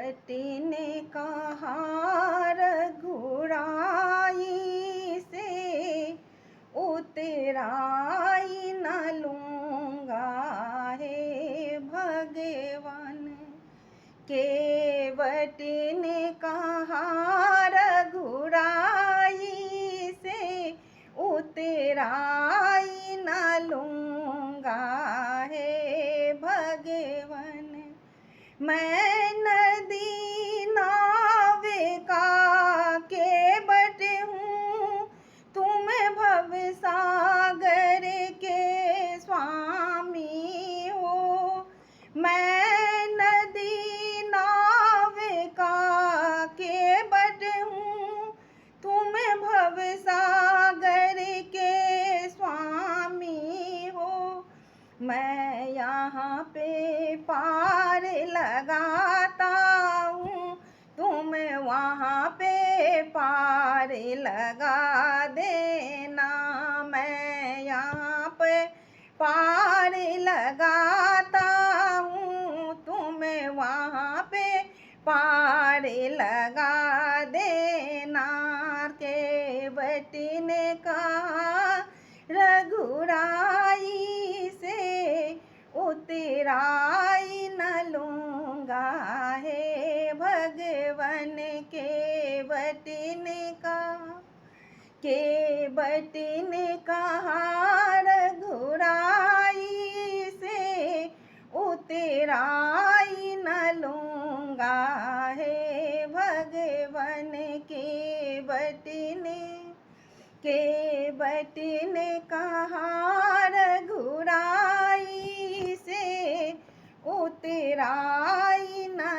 केवटी ने कहा रघुराई से उतराई न लूँगा हे भगवान। केवटी ने कहा रघुराई से उतराई न लूँगा हे भगवान। मैं नदी नाविका केवट हूँ, तुम भवसागर के स्वामी हो। मैं नदी नाविका केवट हूँ, तुम भवसागर के स्वामी हो। मैं यहाँ पे पार लगाता हूँ, तुम वहाँ पे पार लगा देना। मैं यहाँ पे पार लगाता हूँ, तुम वहाँ पे पार लगा देना। केवटी ने कहा रघुराई से उतराई न लूँगा हे भगवान। केवटी ने कहा, केवटी ने कहा रघुराई से उतराई न लूँगा हे भगवान। केवटी ने कहा रघुराई से उतराई न